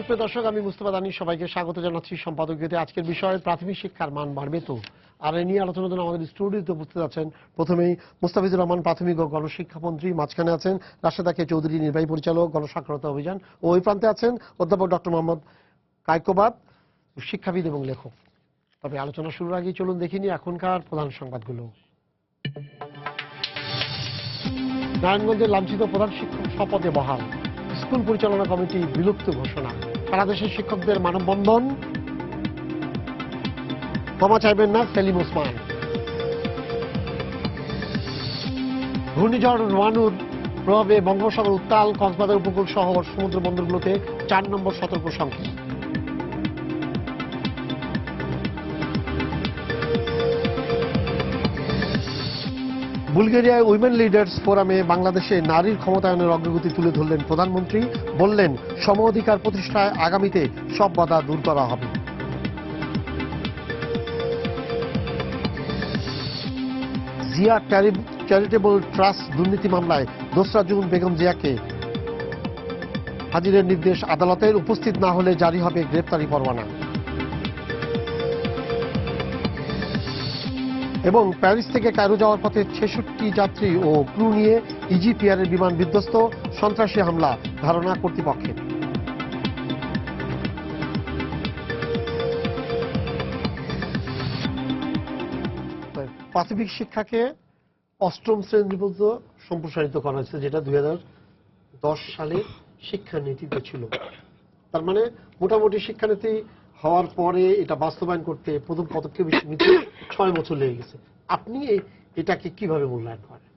সুপ্রিয় দর্শক, আমি মুস্তাফা দানি সবাইকে স্বাগত জানাচ্ছি সম্পাদকীয়তে। আজকের বিষয় প্রাথমিক শিক্ষার মান বাড়বে তো। আর এ নিয়ে আলোচনার জন্য আমাদের স্টুডিওতে উপস্থিত আছেন প্রথমেই মুস্তাফিজুর রহমান, প্রাথমিক ও গণশিক্ষামন্ত্রী। মাঝখানে আছেন রাশেদা কে চৌধুরী, নির্বাহী পরিচালক গণসাক্ষরতা অভিযান। ও ওই প্রান্তে আছেন অধ্যাপক ডক্টর মোহাম্মদ কায়কোবাদ, শিক্ষাবিদ এবং লেখক। তবে আলোচনা শুরুর আগেই চলুন দেখিনি এখনকার প্রধান সংবাদগুলো। নারায়ণগঞ্জের লাঞ্ছিত প্রধান শিক্ষক শপথে বহাল, স্কুল পরিচালনা কমিটি বিলুপ্ত ঘোষণা। সারা দেশের শিক্ষকদের মানববন্ধন, ক্ষমা চাইবেন না সেলিম ওসমান। ঘূর্ণিঝড় রোয়ানুর প্রভাবে বঙ্গোপসাগর উত্তাল, কক্সবাজার উপকূল সহ সমুদ্র বন্দরগুলোতে 4 নম্বর সতর্ক সংকেত। বুলগেরিয়ায় উইমেন লিডার্স ফোরামে বাংলাদেশে নারীর ক্ষমতায়নের অগ্রগতি তুলে ধরলেন প্রধানমন্ত্রী। বললেন, সম অধিকার প্রতিষ্ঠায় আগামীতে সব বাধা দূর করা হবে। জিয়া চ্যারিটেবল ট্রাস্ট দুর্নীতি মামলায় 2রা জুন বেগম জিয়াকে হাজিরের নির্দেশ আদালতের। উপস্থিত না হলে জারি হবে গ্রেপ্তারি পরোয়ানা। এবং প্যারিস থেকে কায়রো যাওয়ার পথে 66 যাত্রী ও ক্রু নিয়ে ইজিপ্ট এয়ারের বিমান বিধ্বস্ত, সন্ত্রাসী হামলা ধারণা কর্তৃপক্ষের। প্রাথমিক শিক্ষাকে 8ম শ্রেণী পর্যন্ত সম্প্রসারিত করা হয়েছে, যেটা 2010 সালের শিক্ষানীতিতে ছিল। তার মানে মোটামুটি শিক্ষানীতি হওয়ার পরে এটা বাস্তবায়ন করতে প্রথম পদক্ষেপ নিতে 6 বছর লেগে গেছে। আপনি এটাকে কিভাবে মূল্যায়ন করেন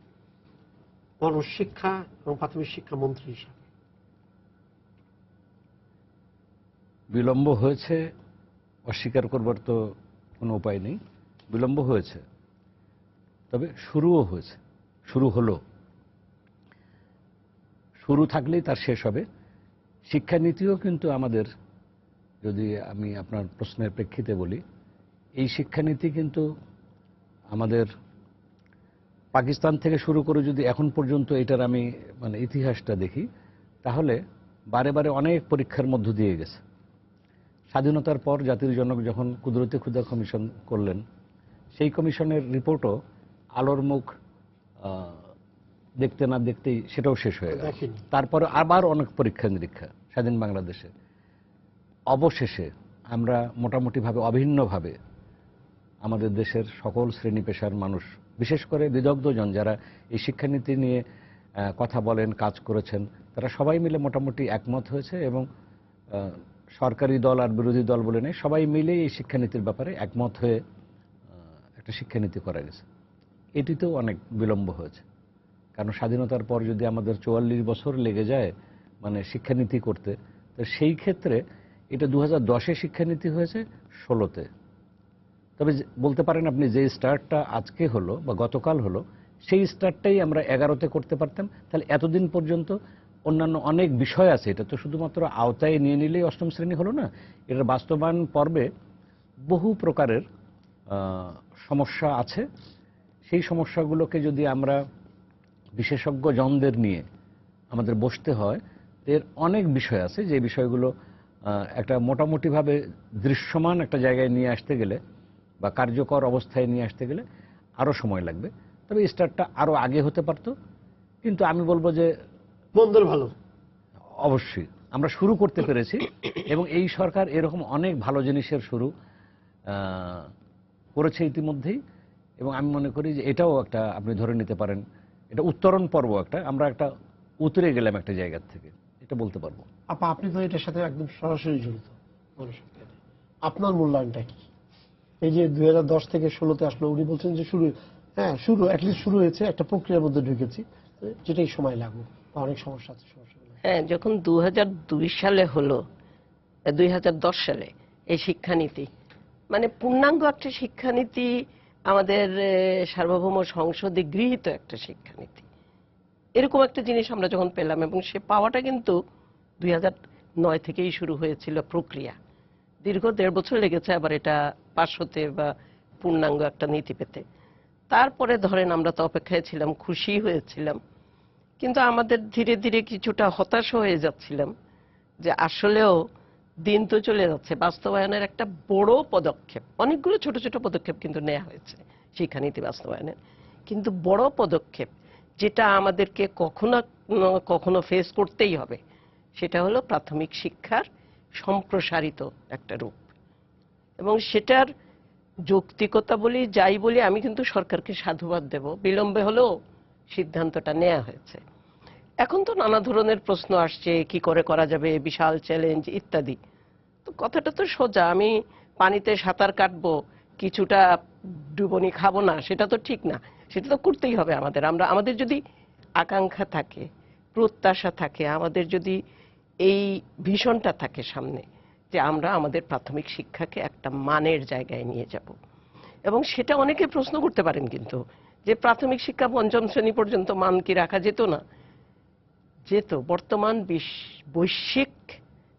গণশিক্ষা এবং প্রাথমিক শিক্ষা মন্ত্রী হিসাবে? বিলম্ব হয়েছে, অস্বীকার করবার তো কোনো উপায় নেই। বিলম্ব হয়েছে, তবে শুরুও হয়েছে, শুরু হলো। শুরু থাকলেই তার শেষ হবে। শিক্ষানীতিও কিন্তু আমাদের, যদি আমি আপনার প্রশ্নের প্রেক্ষিতে বলি, এই শিক্ষানীতি কিন্তু আমাদের পাকিস্তান থেকে শুরু করে যদি এখন পর্যন্ত এটার আমি ইতিহাসটা দেখি, তাহলে বারে বারে অনেক পরীক্ষার মধ্য দিয়ে গেছে। স্বাধীনতার পর জাতির জনক যখন কুদরতি ক্ষুদা কমিশন করলেন, সেই কমিশনের রিপোর্টও আলোর মুখ দেখতে না দেখতেই সেটাও শেষ হয়ে গেল। তারপরে আবার অনেক পরীক্ষা নিরীক্ষা স্বাধীন বাংলাদেশে। অবশেষে আমরা মোটামুটিভাবে অভিন্নভাবে আমাদের দেশের সকল শ্রেণী পেশার মানুষ, বিশেষ করে বিদগ্ধজন যারা এই শিক্ষানীতি নিয়ে কথা বলেন, কাজ করেছেন, তারা সবাই মিলে মোটামুটি একমত হয়েছে। এবং সরকারি দল আর বিরোধী দল বলে নেই, সবাই মিলে এই শিক্ষানীতির ব্যাপারে একমত হয়ে একটা শিক্ষানীতি করা গেছে। এটিতেও অনেক বিলম্ব হয়েছে, কারণ স্বাধীনতার পর যদি আমাদের 44 বছর লেগে যায় শিক্ষানীতি করতে, তো সেই ক্ষেত্রে এটা 2010-এ শিক্ষানীতি হয়েছে, 16-তে। তবে বলতে পারেন আপনি যে স্টার্টটা আজকে হলো বা গতকাল হলো, সেই স্টার্টটাই আমরা 11-তে করতে পারতাম। তাহলে এতদিন পর্যন্ত অন্যান্য অনেক বিষয় আছে, এটা তো শুধুমাত্র আওতায় নিয়ে নিলেই 8ম শ্রেণী হলো না। এটার বাস্তবায়ন পর্বে বহু প্রকারের সমস্যা আছে। সেই সমস্যাগুলোকে যদি আমরা বিশেষজ্ঞ জনদের নিয়ে আমাদের বসতে হয়, এর অনেক বিষয় আছে যে বিষয়গুলো একটা মোটামুটিভাবে দৃশ্যমান একটা জায়গায় নিয়ে আসতে গেলে বা কার্যকর অবস্থায় নিয়ে আসতে গেলে আরও সময় লাগবে। তবে স্টার্টটা আরও আগে হতে পারত। কিন্তু আমি বলবো যে মন্দের ভালো, অবশ্যই আমরা শুরু করতে পেরেছি। এবং এই সরকার এরকম অনেক ভালো জিনিসের শুরু করেছে ইতিমধ্যেই। এবং আমি মনে করি যে এটাও একটা, আপনি ধরে নিতে পারেন, এটা উত্তরণ পর্ব একটা, আমরা একটা উতরে গেলাম একটা জায়গার থেকে, এটা বলতে পারবো। আপনি তো এটার সাথে একদম সরাসরি জড়িত। আপনার মূল্যায়নটা কি? এই যে 2010 থেকে 16-তে আসলো, উনি বলছেন যে শুরু অ্যাটলিস্ট শুরু হয়েছে, একটা প্রক্রিয়ার মধ্যে ঢুকেছি, যেটাই সময় লাগবে, অনেক সমস্যা আছে। হ্যাঁ, যখন 2002 সালে হলো, 2010 সালে এই শিক্ষানীতি, পূর্ণাঙ্গ একটা শিক্ষানীতি, আমাদের সার্বভৌম সংসদে গৃহীত একটা শিক্ষানীতি, এরকম একটা জিনিস আমরা যখন পেলাম, এবং সে পাওয়াটা কিন্তু 2009 থেকেই শুরু হয়েছিল প্রক্রিয়া। দীর্ঘ 1.5 বছর লেগেছে আবার এটা পাশ হতে বা পূর্ণাঙ্গ একটা নীতি পেতে। তারপরে ধরেন আমরা তো অপেক্ষায় ছিলাম, খুশি হয়েছিলাম, কিন্তু আমাদের ধীরে ধীরে কিছুটা হতাশ হয়ে যাচ্ছিলাম যে আসলেও দিন তো চলে যাচ্ছে, বাস্তবায়নের একটা বড় পদক্ষেপ, অনেকগুলো ছোট ছোট পদক্ষেপ কিন্তু নেওয়া হয়েছে শিক্ষানীতি বাস্তবায়নের, কিন্তু বড় পদক্ষেপ যেটা আমাদেরকে কখনো কখনো ফেস করতেই হবে, সেটা হলো প্রাথমিক শিক্ষার সম্প্রসারিত একটা রূপ। এবং সেটার যৌক্তিকতা বলি যাই বলি, আমি কিন্তু সরকারকে সাধুবাদ দেব, বিলম্বে হলেও সিদ্ধান্তটা নেওয়া হয়েছে। এখন তো নানা ধরনের প্রশ্ন আসছে, কি করে করা যাবে, বিশাল চ্যালেঞ্জ ইত্যাদি। তো কথাটা তো সোজা, আমি পানিতে সাঁতার কাটবো, কিছুটা ডুবনি খাবো না, সেটা তো ঠিক না। সেটা তো করতেই হবে আমাদের যদি আকাঙ্ক্ষা থাকে, প্রত্যাশা থাকে, আমাদের যদি এই ভিশনটা থাকে সামনে যে আমরা আমাদের প্রাথমিক শিক্ষাকে একটা মানের জায়গায় নিয়ে যাব। এবং সেটা অনেকে প্রশ্ন করতে পারেন কিন্তু, যে প্রাথমিক শিক্ষা পঞ্চম শ্রেণী পর্যন্ত মান কি রাখা যেত না? যেত। বর্তমান বৈশ্বিক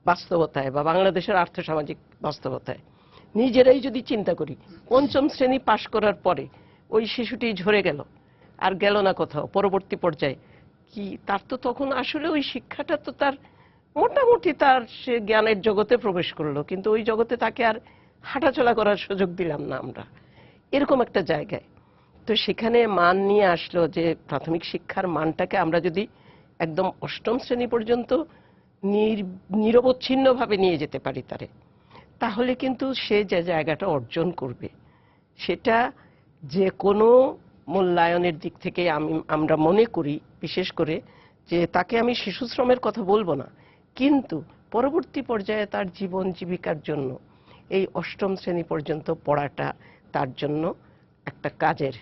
বাস্তবতায় বা বাংলাদেশের আর্থসামাজিক বাস্তবতায় নিজেরাই যদি চিন্তা করি, পঞ্চম শ্রেণী পাশ করার পরে ওই শিশুটি ঝরে গেল, আর গেল না কোথাও, পরবর্তী পর্যায়ে কি তার তো তখন আসলে ওই শিক্ষাটা তো তার মোটামুটি তার সে জ্ঞানের জগতে প্রবেশ করলো, কিন্তু ওই জগতে তাকে আর হাঁটাচলা করার সুযোগ দিলাম না আমরা, এরকম একটা জায়গায়। তো সেখানে মান নিয়ে আসলো যে প্রাথমিক শিক্ষার মানটাকে আমরা যদি একদম অষ্টম শ্রেণী পর্যন্ত নিরবচ্ছিন্নভাবে নিয়ে যেতে পারি তাহলে কিন্তু সে যে জায়গাটা অর্জন করবে, সেটা যে কোনো মূল্যায়নের দিক থেকে আমরা মনে করি, বিশেষ করে যে তাকে আমি শিশু শ্রমের কথা বলবো না, কিন্তু পরবর্তী পর্যায়ে তার জীবন জীবিকার জন্য এই অষ্টম শ্রেণী পর্যন্ত পড়াটা তার জন্য একটা কাজের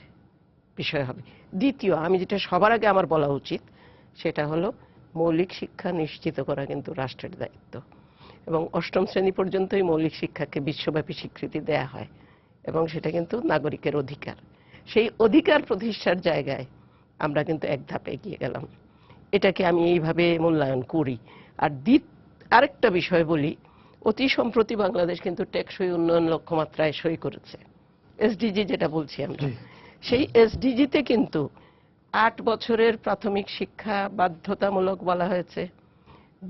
বিষয় হবে। দ্বিতীয়, আমি যেটা সবার আগে আমার বলা উচিত, সেটা হলো মৌলিক শিক্ষা নিশ্চিত করা কিন্তু রাষ্ট্রের দায়িত্ব। এবং অষ্টম শ্রেণী পর্যন্তই মৌলিক শিক্ষাকে বিশ্বব্যাপী স্বীকৃতি দেয়া হয়, এবং সেটা কিন্তু নাগরিকের অধিকার। সেই অধিকার প্রতিষ্ঠার জায়গায় আমরা কিন্তু এক ধাপ এগিয়ে গেলাম, এটাকে আমি এইভাবে মূল্যায়ন করি। আর আরেকটা বিষয় বলি, অতি সম্প্রতি বাংলাদেশ কিন্তু টেকসই উন্নয়ন লক্ষ্যমাত্রায় সই করেছে, এসডিজি যেটা বলছি আমরা। সেই এসডিজিতে কিন্তু 8 বছরের প্রাথমিক শিক্ষা বাধ্যতামূলক বলা হয়েছে,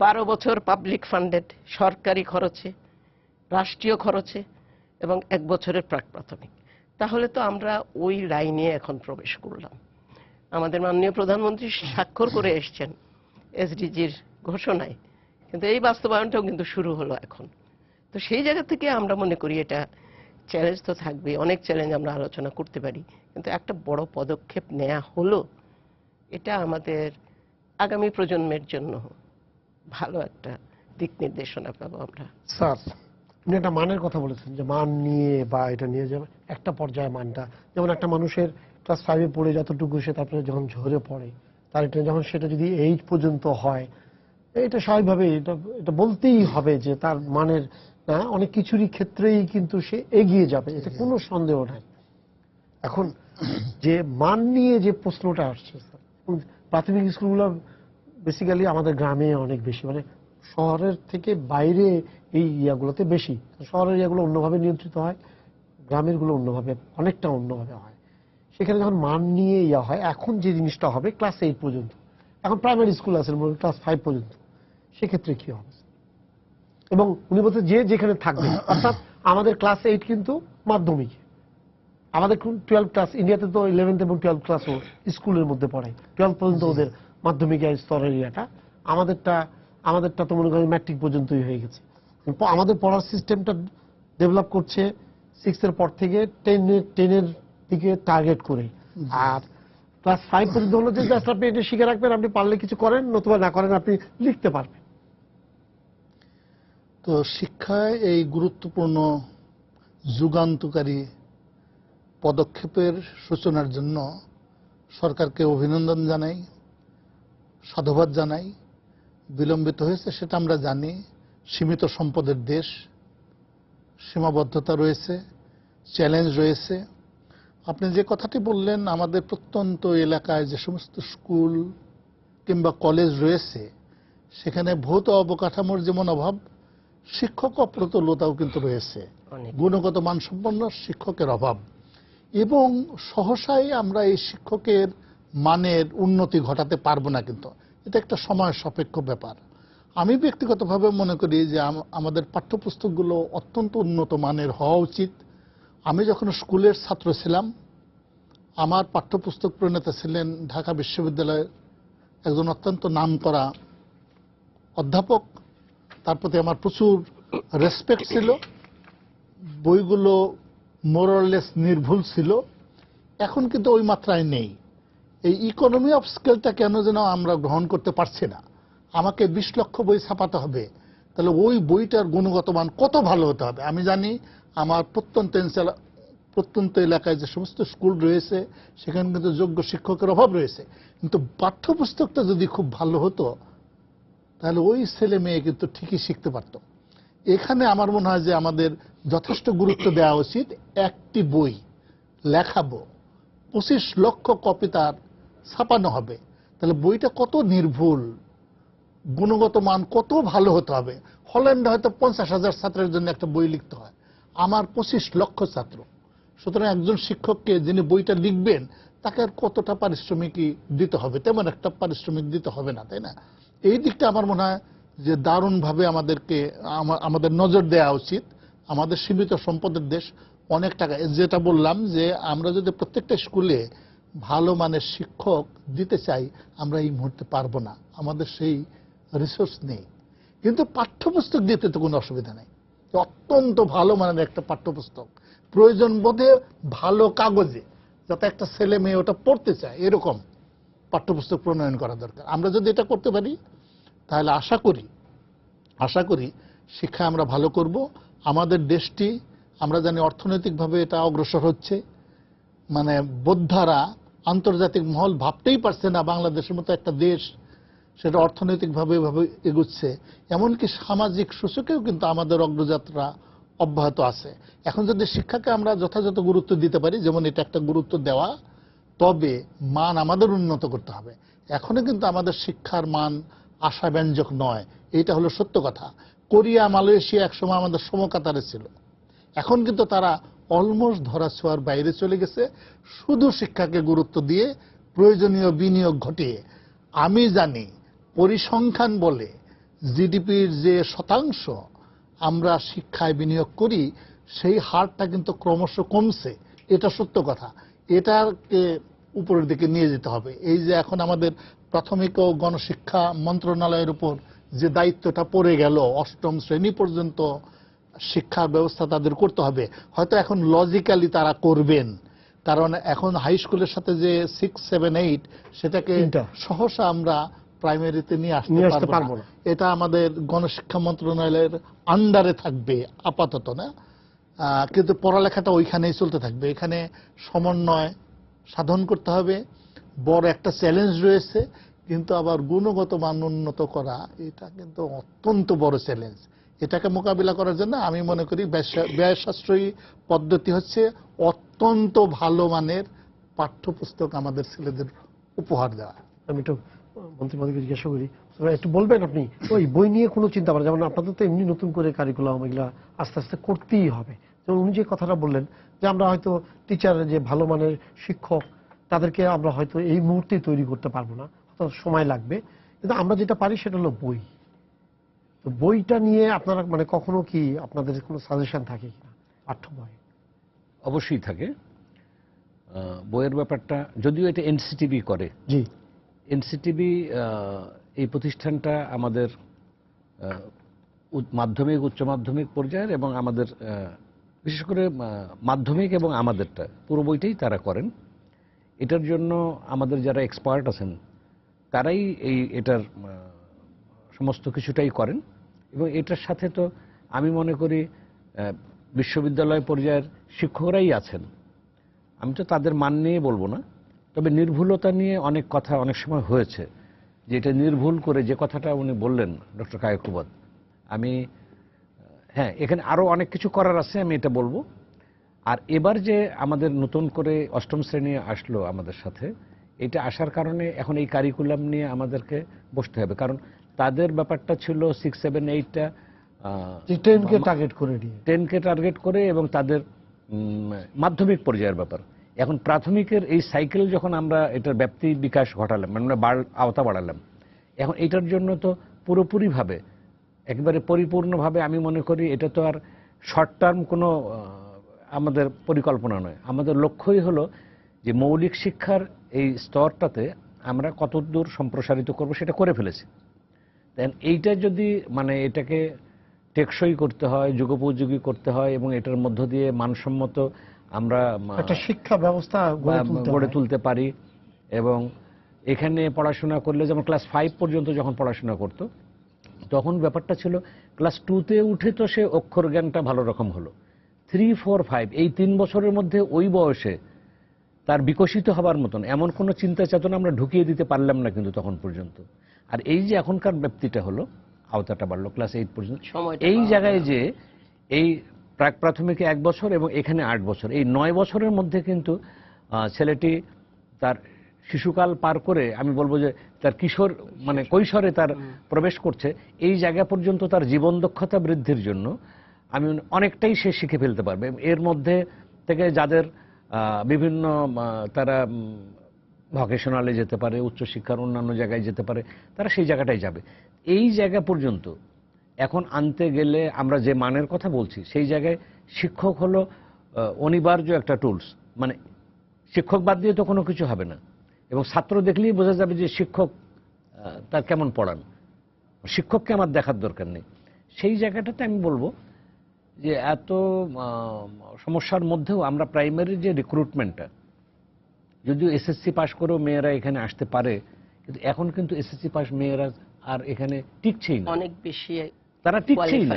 12 বছর পাবলিক ফান্ডেড, সরকারি খরচে, রাষ্ট্রীয় খরচে, এবং 1 বছরের প্রাক প্রাথমিক। তাহলে তো আমরা ওই লাইনে এখন প্রবেশ করলাম। আমাদের মাননীয় প্রধানমন্ত্রী স্বাক্ষর করে এসছেন এসডিজির ঘোষণায়, কিন্তু এই বাস্তবায়নটাও কিন্তু শুরু হলো এখন। তো সেই জায়গা থেকে আমরা মনে করি এটা চ্যালেঞ্জ তো থাকবে, অনেক চ্যালেঞ্জ আমরা আলোচনা করতে পারি, কিন্তু একটা বড় পদক্ষেপ নেওয়া হলো, এটা আমাদের আগামী প্রজন্মের জন্য ভালো একটা দিক নির্দেশনা পাবো আমরা। স্যার, আপনি একটা মানের কথা বলেছেন, যে মান নিয়ে বা এটা নিয়ে যাবে একটা পর্যায়ে মানটা, যেমন একটা মানুষের ক্লাস 5-এ পড়ে যতটুকু সে তারপরে যখন ঝরে পড়ে, তার এটা যখন সেটা যদি 8 পর্যন্ত হয়, এটা স্বাভাবিকভাবে এটা বলতেই হবে যে তার মানের না অনেক কিছুরই ক্ষেত্রেই কিন্তু সে এগিয়ে যাবে, এতে কোনো সন্দেহ নাই। এখন যে মান নিয়ে যে প্রশ্নটা আসছে, প্রাথমিক স্কুলগুলো বেসিক্যালি আমাদের গ্রামে অনেক বেশি, মানে শহরের থেকে বাইরে এই ইয়াগুলোতে বেশি। শহরের ইয়াগুলো অন্যভাবে নিয়ন্ত্রিত হয়, গ্রামের গুলো অন্যভাবে, অনেকটা অন্যভাবে হয়। সেখানে যখন মান নিয়ে ইয়া হয়, এখন যে জিনিসটা হবে ক্লাস 8 পর্যন্ত, এখন প্রাইমারি স্কুল আছে ক্লাস 5 পর্যন্ত, সেক্ষেত্রে কি হবে? এবং উনি বলতে যে যেখানে থাকবে, অর্থাৎ আমাদের ক্লাস 8 কিন্তু মাধ্যমিক, আমাদের 12 ক্লাস, ইন্ডিয়াতে তো 11th এবং 12 ক্লাসও স্কুলের মধ্যে পড়ায়, 12 পর্যন্ত ওদের মাধ্যমিক স্তরের ইয়াটা। আমাদেরটা তো মনে করেন ম্যাট্রিক পর্যন্তই হয়ে গেছে। আমাদের পড়ার সিস্টেমটা ডেভেলপ করছে 6-এর পর থেকে 10-এর দিকে টার্গেট করে। আর ক্লাস 5 পর্যন্ত হলো যে জাস্ট আপনি এটা শিখে রাখবেন, আপনি পারলে কিছু করেন, নতুবা না করেন, আপনি লিখতে পারবেন। তো শিক্ষায় এই গুরুত্বপূর্ণ যুগান্তকারী পদক্ষেপের সূচনার জন্য সরকারকে অভিনন্দন জানাই, সাধুবাদ জানাই। বিলম্বিত হয়েছে সেটা আমরা জানি, সীমিত সম্পদের দেশ, সীমাবদ্ধতা রয়েছে, চ্যালেঞ্জ রয়েছে। আপনি যে কথাটি বললেন, আমাদের প্রত্যন্ত এলাকায় যে সমস্ত স্কুল কিংবা কলেজ রয়েছে, সেখানে ভৌত অবকাঠামোর যেমন অভাব, শিক্ষক অপ্রতুলতাও কিন্তু রয়েছে, গুণগত মানসম্পন্ন শিক্ষকের অভাব। এবং সহসাই আমরা এই শিক্ষকের মানের উন্নতি ঘটাতে পারবো না, কিন্তু এটা একটা সময় সাপেক্ষ ব্যাপার। আমি ব্যক্তিগতভাবে মনে করি যে আমাদের পাঠ্যপুস্তকগুলো অত্যন্ত উন্নত মানের হওয়া উচিত। আমি যখন স্কুলের ছাত্র ছিলাম, আমার পাঠ্যপুস্তক প্রণেতা ছিলেন ঢাকা বিশ্ববিদ্যালয়ের একজন অত্যন্ত নামকরা অধ্যাপক। তার প্রতি আমার প্রচুর রেসপেক্ট ছিল। বইগুলো মোরলেস নির্ভুল ছিল। এখন কিন্তু ওই মাত্রায় নেই। এই ইকোনমি অফ স্কেলটা কেন যেন আমরা গ্রহণ করতে পারছি না। আমাকে 20 লক্ষ বই ছাপাতে হবে, তাহলে ওই বইটার গুণগত মান কত ভালো হতে হবে। আমি জানি আমার প্রত্যন্ত এলাকায় যে সমস্ত স্কুল রয়েছে সেখানে কিন্তু যোগ্য শিক্ষকের অভাব রয়েছে, কিন্তু পাঠ্যপুস্তকটা যদি খুব ভালো হতো তাহলে ওই ছেলে মেয়ে কিন্তু ঠিকই শিখতে পারত। এখানে আমার মনে হয় যে আমাদের যথেষ্ট গুরুত্ব দেওয়া উচিত। একটি বই লেখাবো, 25 লক্ষ কপি তার ছাপানো হবে, তাহলে বইটা কত নির্ভুল, গুণগত মান কত ভালো হতে হবে। হল্যান্ডে হয়তো 50,000 ছাত্রের জন্য একটা বই লিখতে হয়, আমার 25 লক্ষ ছাত্র। সুতরাং একজন শিক্ষককে যিনি বইটা লিখবেন তাকে আর কতটা পারিশ্রমিক দিতে হবে, তেমন একটা পারিশ্রমিক দিতে হবে না, তাই না? এই দিকটা আমার মনে হয় যে দারুণভাবে আমাদের নজর দেওয়া উচিত। আমাদের সীমিত সম্পদের দেশ, অনেক টাকা, যেটা বললাম যে আমরা যদি প্রত্যেকটা স্কুলে ভালো মানের শিক্ষক দিতে চাই, আমরা এই মুহূর্তে পারবো না, আমাদের সেই রিসোর্স নেই। কিন্তু পাঠ্যপুস্তক দিতে তো কোনো অসুবিধা নেই। অত্যন্ত ভালো মানের একটা পাঠ্যপুস্তক, প্রয়োজন বোধে ভালো কাগজে, যাতে একটা ছেলে মেয়ে ওটা পড়তে চায়, এরকম পাঠ্যপুস্তক প্রণয়ন করা দরকার। আমরা যদি এটা করতে পারি তাহলে আশা করি শিক্ষা আমরা ভালো করব। আমাদের দেশটি, আমরা জানি অর্থনৈতিকভাবে এটা অগ্রসর হচ্ছে, মানে বোদ্ধারা আন্তর্জাতিক মহল ভাবতেই পারছে না বাংলাদেশের মতো একটা দেশ সেটা অর্থনৈতিকভাবে এভাবে এগুচ্ছে। এমনকি সামাজিক সূচকেও কিন্তু আমাদের অগ্রযাত্রা অব্যাহত আছে। এখন যদি শিক্ষাকে আমরা যথাযথ গুরুত্ব দিতে পারি, যেমন এটা একটা গুরুত্ব দেওয়া, তবে মান আমাদের উন্নত করতে হবে। এখনো কিন্তু আমাদের শিক্ষার মান আশাব্যঞ্জক নয়, এটা হলো সত্য কথা। কোরিয়া, মালয়েশিয়া একসময় আমাদের সমকাতারে ছিল, এখন কিন্তু তারা অলমোস্ট ধরাছোঁয়ার বাইরে চলে গেছে, শুধু শিক্ষাকে গুরুত্ব দিয়ে প্রয়োজনীয় বিনিয়োগ ঘটিয়ে। আমি জানি পরিসংখ্যান বলে জিডিপির যে শতাংশ আমরা শিক্ষায় বিনিয়োগ করি সেই হারটা কিন্তু ক্রমশ কমছে, এটা সত্য কথা। এটাকে উপরের দিকে নিয়ে যেতে হবে। এই যে এখন আমাদের প্রাথমিক ও গণশিক্ষা মন্ত্রণালয়ের উপর যে দায়িত্বটা পড়ে গেল, 8ম শ্রেণী পর্যন্ত শিক্ষার ব্যবস্থা তাদের করতে হবে, হয়তো এখন লজিক্যালি তারা করবেন, কারণ এখন হাই স্কুলের সাথে যে 6, 7, 8 সেটাকে সহসা আমরা প্রাইমারিতে নিয়ে আসতে পারবো না। এটা আমাদের গণশিক্ষা মন্ত্রণালয়ের আন্ডারে থাকবে আপাতত, না? কিন্তু পড়ালেখাটা ওইখানেই চলতে থাকবে। এখানে সমন্বয় সাধন করতে হবে। বড় একটা চ্যালেঞ্জ রয়েছে, কিন্তু আবার গুণগত মান উন্নত করা এটা কিন্তু অত্যন্ত বড় চ্যালেঞ্জ। এটাকে মোকাবিলা করার জন্য আমি মনে করি ব্যয় সাশ্রয়ী পদ্ধতি হচ্ছে অত্যন্ত ভালো মানের পাঠ্যপুস্তক আমাদের ছেলেদের উপহার দেওয়া। আমি একটু মন্ত্রী মহোদয়কে জিজ্ঞাসা করি, একটু বলবেন আপনি ওই বই নিয়ে কোনো চিন্তা ভাবনা, যেমন আপনাদের তো এমনি নতুন করে কারিকুলাম এগুলা আস্তে আস্তে করতেই হবে। যেমন উনি যে কথাটা বললেন যে আমরা হয়তো টিচার, যে ভালো মানের শিক্ষক, তাদেরকে আমরা হয়তো এই মুহূর্তে তৈরি করতে পারবো না, হয়তো সময় লাগবে, কিন্তু আমরা যেটা পারি সেটা হলো বই। তো বইটা নিয়ে আপনারা মানে কখনো কি আপনাদের কোনো সাজেশন থাকে কিনা পাঠ্য বই? অবশ্যই থাকে। বইয়ের ব্যাপারটা যদিও এটা এনসিটিবি করে, জি, এনসিটিবি এই প্রতিষ্ঠানটা আমাদের মাধ্যমিক, উচ্চ মাধ্যমিক পর্যায়ের এবং আমাদের বিশেষ করে মাধ্যমিক এবং আমাদেরটা পুরো বইটাই তারা করেন। এটার জন্য আমাদের যারা এক্সপার্ট আছেন তারাই এটার সমস্ত কিছুটাই করেন। এবং এটার সাথে তো আমি মনে করি বিশ্ববিদ্যালয় পর্যায়ের শিক্ষকরাই আছেন। আমি তো তাদের মান নিয়ে বলবো না, তবে নির্ভুলতা নিয়ে অনেক কথা অনেক সময় হয়েছে, যে এটা নির্ভুল করে যে কথাটা উনি বললেন ডক্টর কায়কুবাদ, আমি হ্যাঁ এখানে আরও অনেক কিছু করার আছে, আমি এটা বলবো। আর এবার যে আমাদের নতুন করে 8ম শ্রেণী আসলো আমাদের সাথে, এটা আসার কারণে এখন এই কারিকুলাম নিয়ে আমাদেরকে বসতে হবে, কারণ তাদের ব্যাপারটা ছিল 6, 7, 8টা 10কে টার্গেট করে নিয়ে 10কে টার্গেট করে, এবং তাদের মাধ্যমিক পর্যায়ের ব্যাপার। এখন প্রাথমিকের এই সাইকেল যখন আমরা এটার ব্যাপ্তি বিকাশ ঘটালাম, মানে আওতা বাড়ালাম, এখন এটার জন্য তো পুরোপুরিভাবে একেবারে পরিপূর্ণভাবে আমি মনে করি এটা তো আর শর্ট টার্ম কোনো আমাদের পরিকল্পনা নয়। আমাদের লক্ষ্যই হলো যে মৌলিক শিক্ষার এই স্তরটাতে আমরা কতদূর সম্প্রসারিত করব সেটা করে ফেলেছি। দেন এইটা যদি মানে এটাকে টেকসই করতে হয়, যুগোপযোগী করতে হয় এবং এটার মধ্য দিয়ে মানসম্মত আমরা একটা শিক্ষা ব্যবস্থা গড়ে তুলতে পারি। এবং এখানে পড়াশোনা করলে যেমন ক্লাস 5 পর্যন্ত যখন পড়াশোনা করত তখন ব্যাপারটা ছিল ক্লাস 2তে উঠে তো সে অক্ষর জ্ঞানটা ভালো রকম হলো, 3, 4, 5 এই 3 বছরের মধ্যে ওই বয়সে তার বিকশিত হবার মতন এমন কোনো চিন্তা চেতনা আমরা ঢুকিয়ে দিতে পারলাম না কিন্তু তখন পর্যন্ত। আর এই যে এখনকার ব্যাপ্তিটা হলো, আওতাটা বাড়লো ক্লাস 8 পর্যন্ত, এই জায়গায় যে এই প্রাক প্রাথমিকে 1 বছর এবং এখানে 8 বছর, এই 9 বছরের মধ্যে কিন্তু ছেলেটি তার শিশুকাল পার করে আমি বলবো যে তার কিশোর মানে কৈশোরে তার প্রবেশ করছে। এই জায়গা পর্যন্ত তার জীবন দক্ষতা বৃদ্ধির জন্য আমি অনেকটাই সে শিখে ফেলতে পারবে। এর মধ্যে থেকে যাদের বিভিন্ন তারা ভকেশনালে যেতে পারে, উচ্চশিক্ষার অন্যান্য জায়গায় যেতে পারে, তারা সেই জায়গাটাই যাবে। এই জায়গা পর্যন্ত এখন আনতে গেলে আমরা যে মানের কথা বলছি সেই জায়গায় শিক্ষক হলো অনিবার্য একটা টুলস। মানে শিক্ষক বাদ দিয়ে তো কোনো কিছু হবে না, এবং ছাত্র দেখলেই বোঝা যাবে যে শিক্ষক তার কেমন পড়ান, শিক্ষককে আমার দেখার দরকার নেই। সেই জায়গাটাতে আমি বলবো যে এত সমস্যার মধ্যেও আমরা প্রাইমারির যে রিক্রুটমেন্টটা, যদিও এসএসসি পাস করেও মেয়েরা এখানে আসতে পারে, কিন্তু এখন কিন্তু এসএসসি পাস মেয়েরা আর এখানে টিকছেই না, অনেক বেশি তারা টিকছেই না।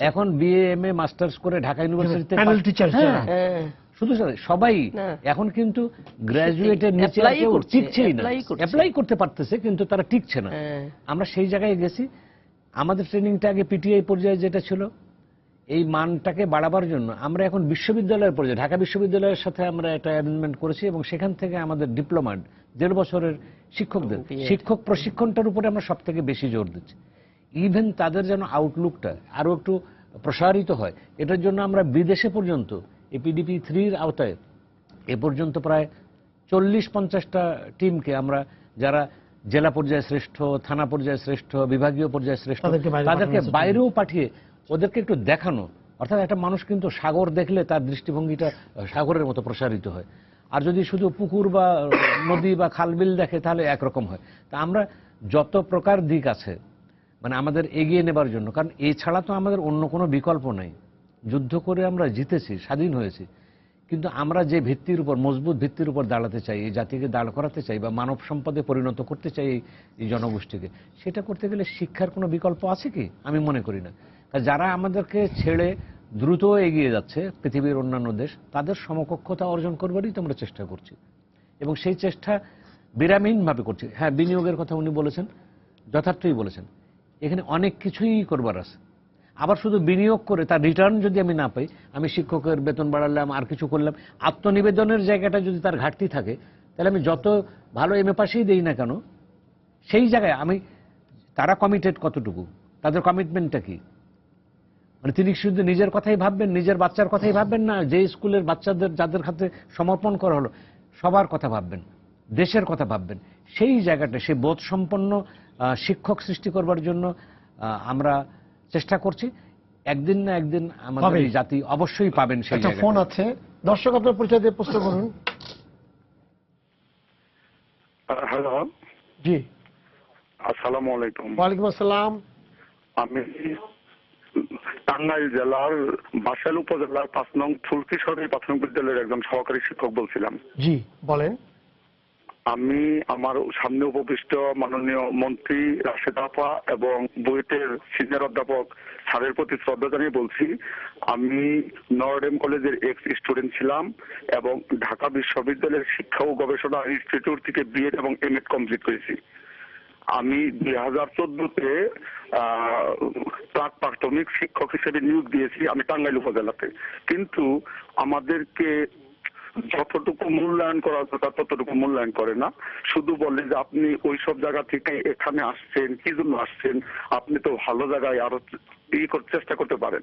এখন বিএ এমএ মাস্টার্স করে ঢাকা ইউনিভার্সিটিতে প্যানেল টিচার, শুধু সবাই এখন কিন্তু গ্র্যাজুয়েটের নিচে কেউ টিকছেই না, অ্যাপ্লাই করতে পারতেছে কিন্তু তারা টিকছে না। আমরা সেই জায়গায় গেছি। আমাদের ট্রেনিংটা আগে পিটিআই পর্যায়ে যেটা ছিল, এই মানটাকে বাড়াবার জন্য আমরা এখন বিশ্ববিদ্যালয়ের পর্যায়ে ঢাকা বিশ্ববিদ্যালয়ের সাথে আমরা একটা অ্যারেঞ্জমেন্ট করেছি এবং সেখান থেকে আমাদের ডিপ্লোমা 1.5 বছরের শিক্ষকদের শিক্ষক প্রশিক্ষণটার উপরে আমরা সব থেকে বেশি জোর দিচ্ছি। ইভেন তাদের যেন আউটলুকটা আরো একটু প্রসারিত হয়, এটার জন্য আমরা বিদেশে পর্যন্ত এপিডিপি 3-র আওতায় এ পর্যন্ত প্রায় 40-50টা টিমকে আমরা, যারা জেলা পর্যায়ে শ্রেষ্ঠ, থানা পর্যায়ে শ্রেষ্ঠ, বিভাগীয় পর্যায়ে শ্রেষ্ঠ, তাদেরকে বাইরেও পাঠিয়ে ওদেরকে একটু দেখানো। অর্থাৎ একটা মানুষ কিন্তু সাগর দেখলে তার দৃষ্টিভঙ্গিটা সাগরের মতো প্রসারিত হয়, আর যদি শুধু পুকুর বা নদী বা খালবিল দেখে তাহলে একরকম হয়। তা আমরা যত প্রকার দিক আছে মানে আমাদের এগিয়ে নেবার জন্য, কারণ এছাড়া তো আমাদের অন্য কোনো বিকল্প নাই। যুদ্ধ করে আমরা জিতেছি, স্বাধীন হয়েছি, কিন্তু আমরা যে ভিত্তির উপর, মজবুত ভিত্তির উপর দাঁড়াতে চাই, এই জাতিকে দাঁড় করাতে চাই বা মানব সম্পদে পরিণত করতে চাই এই জনগোষ্ঠীকে, সেটা করতে গেলে শিক্ষার কোনো বিকল্প আছে কি? আমি মনে করি না। যারা আমাদেরকে ছেড়ে দ্রুত এগিয়ে যাচ্ছে পৃথিবীর অন্যান্য দেশ, তাদের সমকক্ষতা অর্জন করবারই তো আমরা চেষ্টা করছি, এবং সেই চেষ্টা বিরামহীনভাবে করছি। হ্যাঁ, বিনিয়োগের কথা উনি বলেছেন, যথার্থই বলেছেন। এখানে অনেক কিছুই করবার আছে। আবার শুধু বিনিয়োগ করে তার রিটার্ন যদি আমি না পাই, আমি শিক্ষকের বেতন বাড়ালাম, আর কিছু করলাম, আত্মনিবেদনের জায়গাটা যদি তার ঘাটতি থাকে, তাহলে আমি যত ভালো এমএ পাশেই দেই না কেন, সেই জায়গায় আমি তারা কমিটেড কতটুকু, তাদের কমিটমেন্টটা কি? মানে তিনি শুধু নিজের কথাই ভাববেন, নিজের বাচ্চার কথাই ভাববেন না, যে স্কুলের বাচ্চাদের যাদের হাতে সমর্পণ করা হলো সবার কথা ভাববেন, দেশের কথা ভাববেন। সেই জায়গাটা, সেই বোধ সম্পন্ন শিক্ষক সৃষ্টি করবার জন্য আমরা চেষ্টা করছি। একদিন না একদিন আমাদের এই জাতি অবশ্যই পাবেন সেই জায়গাটা। ফোন আছে, দর্শক আপনার পরিচয় দিয়ে প্রশ্ন করুন। হ্যালো, জি, আসসালামু আলাইকুম। ওয়ালাইকুম আসসালাম। আমি টাঙ্গাইল জেলার বাসাইল উপজেলার 5 নং ফুলকি সরকারি প্রাথমিক বিদ্যালয়ের একজন সহকারী শিক্ষক বলছিলাম। জি, বলেন। আমি আমার সামনে উপবিষ্ট মাননীয় মন্ত্রী রাশেদ আপা এবং বুয়েটের সিনিয়র অধ্যাপক স্যারের প্রতি শ্রদ্ধা জানিয়ে বলছি, আমি নরডেম কলেজের এক্স স্টুডেন্ট ছিলাম এবং ঢাকা বিশ্ববিদ্যালয়ের শিক্ষা ও গবেষণা ইনস্টিটিউট থেকে বিএড এবং এমএড কমপ্লিট করেছি। আমি 2014-তে প্রাক প্রাথমিক শিক্ষক হিসেবে নিয়োগ দিয়েছি আমি টাঙ্গাইল উপজেলাতে, কিন্তু আমাদেরকে যতটুকু মূল্যায়ন করা দরকার ততটুকু মূল্যায়ন করে না। শুধু বলে যে আপনি ওই সব জায়গা থেকে এখানে আসছেন, কি জন্য আসছেন, আপনি তো ভালো জায়গায় আরো চেষ্টা করতে পারেন।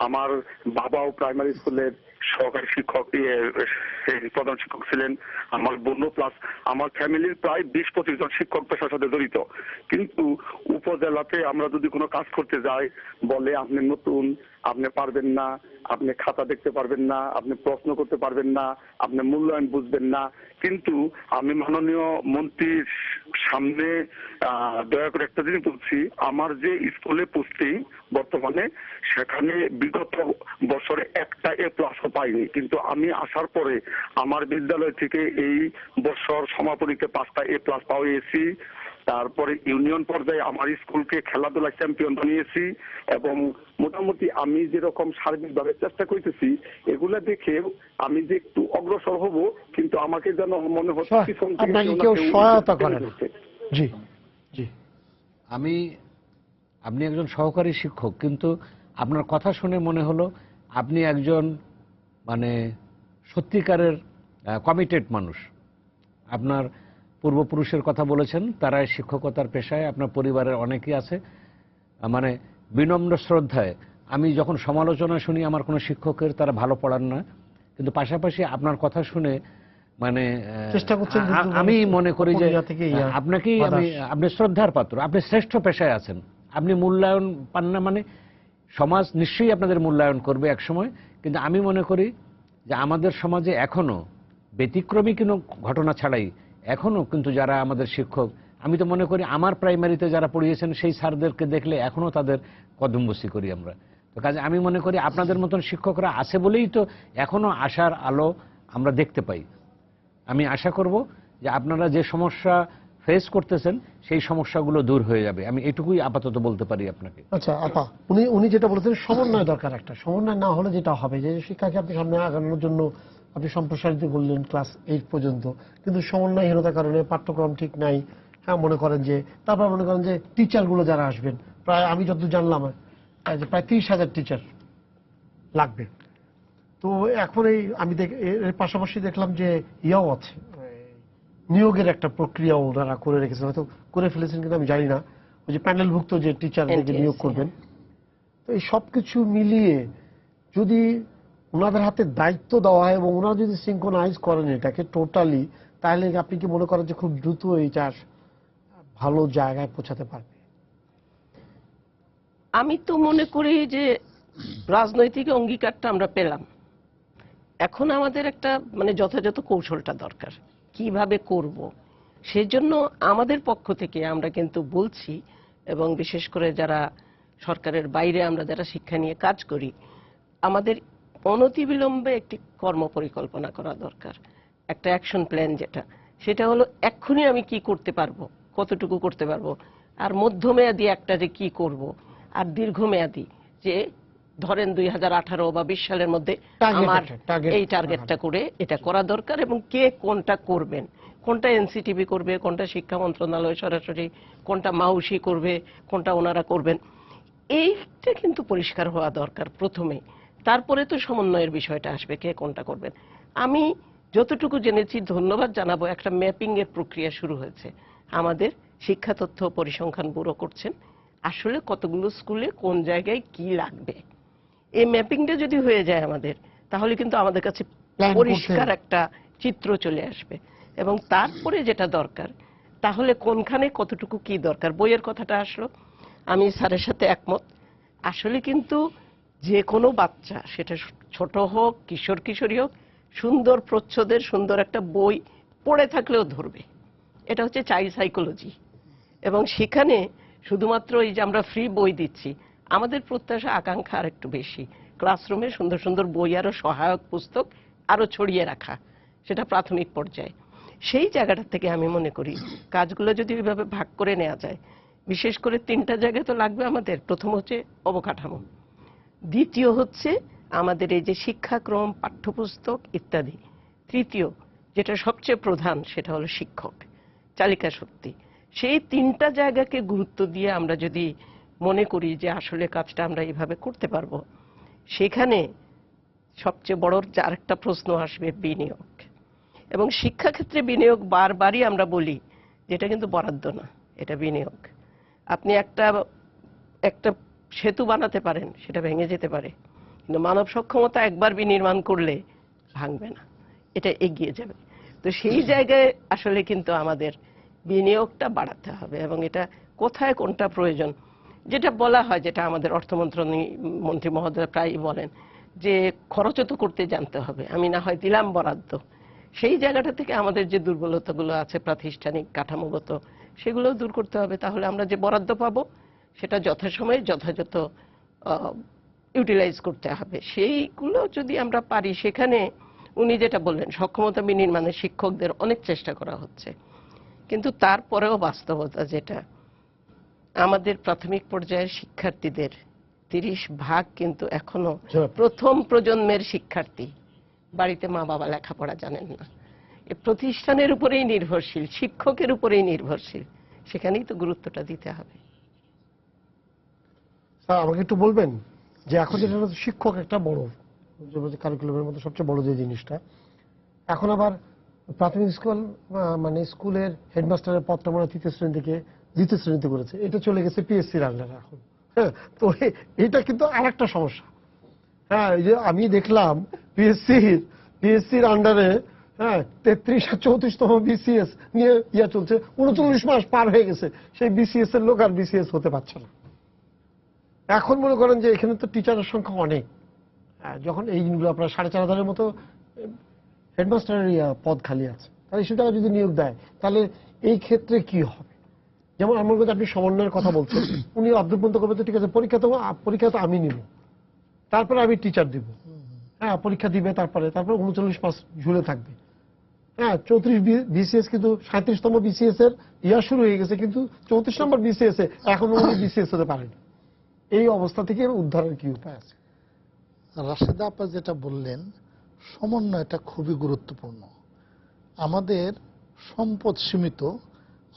আমার বাবাও প্রাইমারি স্কুলের সহকারী শিক্ষক, প্রধান শিক্ষক ছিলেন। আমার বোনও, প্লাস আমার ফ্যামিলির প্রায় 20-25 জন শিক্ষক পেশার সাথে জড়িত। কিন্তু উপজেলাতে আমরা যদি কোনো কাজ করতে যাই, বলে আপনি নতুন, আপনি পারবেন না, আপনি খাতা দেখতে পারবেন না, আপনি প্রশ্ন করতে পারবেন না, আপনি মূল্যায়ন বুঝবেন না। কিন্তু আমি মাননীয় মন্ত্রীর সামনে দয়া করে একটা জিনিস বলছি, আমার যে স্কুলে পোস্টিং বর্তমানে, সেখানে বিগত বছরে একটা A+ পাইনি, কিন্তু আমি আসার পরে আমার বিদ্যালয় থেকে এই বছর সমাপনীতে 5টা A+ পাইয়েছি। তারপরে ইউনিয়ন পর্যায়ে আমার স্কুলকে খেলাধুলায় চ্যাম্পিয়ন বানিয়েছি, এবং মোটামুটি আমি যেরকম সার্বিকভাবে চেষ্টা করতেছি, এগুলা দেখে আমি যে একটু অগ্রসর হব, কিন্তু আমাকে যেন মনে হচ্ছে পিছন থেকে আপনাকে কেউ সহায়তা করে না। জি জি। আপনি একজন সহকারী শিক্ষক, কিন্তু আপনার কথা শুনে মনে হলো আপনি একজন মানে সত্যিকারের কমিটেড মানুষ। আপনার পূর্বপুরুষের কথা বলেছেন, তারা শিক্ষকতার পেশায়, আপনার পরিবারের অনেকেই আছে। মানে বিনম্র শ্রদ্ধায় আমি যখন সমালোচনা শুনি আমার কোনো শিক্ষকের, তারা ভালো পড়ান না, কিন্তু পাশাপাশি আপনার কথা শুনে মানে চেষ্টা করছেন, আমি মনে করি যে আপনাকেই আপনি শ্রদ্ধার পাত্র, আপনি শ্রেষ্ঠ পেশায় আছেন। আপনি মূল্যায়ন পান না মানে সমাজ নিশ্চয়ই আপনাদের মূল্যায়ন করবে এক সময়, কিন্তু আমি মনে করি যে আমাদের সমাজে এখনো ব্যতিক্রমী কোনো ঘটনা ছাড়াই এখনো কিন্তু যারা আমাদের শিক্ষক, আমি তো মনে করি আমার প্রাইমারিতে যারা পড়িয়েছেন সেই স্যারদেরকে দেখলে এখনো তাদের কদমবুসি করি আমরা। তো কাজে আমি মনে করি আপনাদের মতন শিক্ষকরা আছে বলেই তো এখনো আশার আলো আমরা দেখতে পাই। আমি আশা করব যে আপনারা যে সমস্যা ফেস করতেছেন সেই সমস্যাগুলো দূর হয়ে যাবে, আমি এটুকুই আপাতত বলতে পারি আপনাকে। আচ্ছা আপা, উনি যেটা বলেছেন সমন্বয় দরকার, একটা সমন্বয় না হলে যেটা হবে যে শিক্ষাকে আপনি সামনে আগানোর জন্য আপনি সম্প্রসারিত করলেন ক্লাস 8 পর্যন্ত, কিন্তু সমন্বয়হীনতার কারণে পাঠ্যক্রম ঠিক নাই। হ্যাঁ, মনে করেন যে তারপর মনে করেন যে টিচারগুলো যারা আসবেন, প্রায় আমি যতদূর জানলাম যে প্রায় 30,000 টিচার লাগবে। তো এখন এই আমি এর পাশাপাশি দেখলাম যে ইয়াও আছে, নিয়োগের একটা প্রক্রিয়া ওনারা করে রেখেছেন, হয়তো করে ফেলেছেন কিনা আমি জানি না, ওই যে প্যানেলভুক্ত যে টিচারদেরকে নিয়োগ করবেন। তো এই সবকিছু মিলিয়ে যদি ওনাদের হাতে দায়িত্ব দেওয়া হয় এবং ওনারা যদি সিঙ্ক্রোনাইজ করেন এটাকে টোটালি, তাহলে আপনি কি মনে করেন যে খুব দ্রুত এই চাষ ভালো জায়গায় পৌঁছাতে পারবে? আমি তো মনে করি যে রাজনৈতিক অঙ্গীকারটা আমরা পেলাম, এখন আমাদের একটা মানে যথাযথ কৌশলটা দরকার, কিভাবে করব। সেজন্য আমাদের পক্ষ থেকে আমরা কিন্তু বলছি, এবং বিশেষ করে যারা সরকারের বাইরে আমরা যারা শিক্ষা নিয়ে কাজ করি, আমাদের অনতিবিলম্বে একটি কর্মপরিকল্পনা করা দরকার, একটা অ্যাকশন প্ল্যান, সেটা হলো এক্ষুনি আমি কি করতে পারবো, কতটুকু করতে পারবো, আর মধ্যমেয়াদী একটা যে কি করব, আর দীর্ঘমেয়াদী যে ধরেন 2018 বা 20 সালের মধ্যে আমার এই টার্গেটটা করে এটা করা দরকার। এবং কে কোনটা করবেন, কোনটা এনসিটিভি করবে, কোনটা শিক্ষা মন্ত্রণালয় সরাসরি, কোনটা মাউসি করবে, কোনটা ওনারা করবেন, এইটা কিন্তু পরিষ্কার হওয়া দরকার প্রথমে। তারপরে তো সমন্বয়ের বিষয়টা আসবে, কে কোনটা করবেন। আমি যতটুকু জেনেছি, ধন্যবাদ জানাবো, একটা ম্যাপিং এর প্রক্রিয়া শুরু হয়েছে, আমাদের শিক্ষা তথ্য পরিসংখ্যান ব্যুরো করছেন, আসলে কতগুলো স্কুলে কোন জায়গায় কি লাগবে। এই ম্যাপিংটা যদি হয়ে যায় আমাদের, তাহলে কিন্তু আমাদের কাছে পরিষ্কার একটা চিত্র চলে আসবে। এবং তারপরে যেটা দরকার, তাহলে কোনখানে কতটুকু কি দরকার। বইয়ের কথাটা আসলো, আমি স্যারের সাথে একমত। আসলে কিন্তু যে কোনো বাচ্চা, সেটা ছোট হোক, কিশোর কিশোরী হোক, সুন্দর প্রচ্ছদের সুন্দর একটা বই পড়ে থাকলেও ধরবে। এটা হচ্ছে চাইল্ড সাইকোলজি। এবং সেখানে শুধুমাত্র এই যে আমরা ফ্রি বই দিচ্ছি, আমাদের প্রত্যাশা আকাঙ্ক্ষা আর একটু বেশি, ক্লাসরুমে সুন্দর সুন্দর বই, আরো সহায়ক পুস্তক আরো ছড়িয়ে রাখা, সেটা প্রাথমিক পর্যায়ে। সেই জায়গাটা থেকে আমি মনে করি কাজগুলো যদি ওইভাবে ভাগ করে নেওয়া যায়, বিশেষ করে 3টা জায়গায় তো লাগবে আমাদের। প্রথম হচ্ছে অবকাঠামো, দ্বিতীয় হচ্ছে আমাদের এই যে শিক্ষাক্রম, পাঠ্যপুস্তক ইত্যাদি, তৃতীয় যেটা সবচেয়ে প্রধান সেটা হলো শিক্ষক, চালিকা শক্তি। সেই 3টা জায়গাকে গুরুত্ব দিয়ে আমরা যদি মনে করি যে আসলে কাজটা আমরা এইভাবে করতে পারবো, সেখানে সবচেয়ে বড় আরেকটা প্রশ্ন আসবে বিনিয়োগ। এবং শিক্ষাক্ষেত্রে বিনিয়োগ বারবারই আমরা বলি যেটা কিন্তু বরাদ্দ না, এটা বিনিয়োগ। আপনি একটা সেতু বানাতে পারেন, সেটা ভেঙে যেতে পারে, কিন্তু মানব সক্ষমতা একবার বিনির্মাণ করলে ভাঙবে না, এটা এগিয়ে যাবে। তো সেই জায়গায় আসলে কিন্তু আমাদের বিনিয়োগটা বাড়াতে হবে, এবং এটা কোথায় কোনটা প্রয়োজন যেটা বলা হয়, যেটা আমাদের মন্ত্রী মহোদয় প্রায়ই বলেন যে খরচও তো করতে জানতে হবে, আমি না হয় দিলাম বরাদ্দ। সেই জায়গাটা থেকে আমাদের যে দুর্বলতাগুলো আছে প্রাতিষ্ঠানিক কাঠামোগত, সেগুলো দূর করতে হবে। তাহলে আমরা যে বরাদ্দ পাবো সেটা যথাসময়ে যথাযথ ইউটিলাইজ করতে হবে। সেইগুলো যদি আমরা পারি, সেখানে উনি যেটা বললেন সক্ষমতা বিনির্মাণে শিক্ষকদের অনেক চেষ্টা করা হচ্ছে, কিন্তু তারপরেও বাস্তবতা যেটা, আমাদের প্রাথমিক পর্যায়ের শিক্ষার্থীদের 30% কিন্তু এখনো প্রথম প্রজন্মের শিক্ষার্থী, বাড়িতে মা বাবা লেখাপড়া জানেন না, এ প্রতিষ্ঠানের উপরেই নির্ভরশীল, শিক্ষকের উপরেই নির্ভরশীল। সেখানেই তো গুরুত্বটা দিতে হবে। স্যার আমাকে একটু বলবেন যে এখন যেটা হচ্ছে শিক্ষক একটা বড় কারিকুলামের মধ্যে সবচেয়ে বড় যে জিনিসটা, এখন আবার প্রাথমিক স্কুল মানে স্কুলের হেডমাস্টারের পদটা মনে হয় 3য় শ্রেণী থেকে 2য় শ্রেণীতে করেছে, এটা চলে গেছে পিএসসির আন্ডারে এখন। হ্যাঁ, তো এটা কিন্তু আরেকটা সমস্যা। হ্যাঁ, এই যে আমি দেখলাম পিএসসির আন্ডারে 33 আর 34তম বিসিএস নিয়ে চলছে, 39 মাস পার হয়ে গেছে, সেই বিসিএস এর লোক আর বিসিএস হতে পারছে না। এখন মনে করেন যে এখানে তো টিচারের সংখ্যা অনেক, যখন এই দিনগুলো আপনার 4500-এর মতো হেডমাস্টারের পদ খালি আছে, তাহলে সেটা যদি নিয়োগ দেয় তাহলে এই ক্ষেত্রে কি হবে? যেমন আমার কাছে আপনি সমন্বয়ের কথা বলছেন, উনি অর্ধপন্ত করবে, তো ঠিক আছে, পরীক্ষা তো আমি নিব, তারপরে আমি টিচার দিব। হ্যাঁ, পরীক্ষা দিবে, তারপরে 39 মাস ঝুলে থাকবে। হ্যাঁ, 34 বিসিএস, কিন্তু 37তম বিসিএস এর শুরু হয়ে গেছে, কিন্তু 34 নম্বর বিসিএস এ এখনো উনি বিসিএস হতে পারেনি। এই অবস্থা থেকে উদ্ধারের কি উপায় আছে? রাশেদা আপা যেটা বললেন, সমন্বয়টা খুবই গুরুত্বপূর্ণ। আমাদের সম্পদ সীমিত,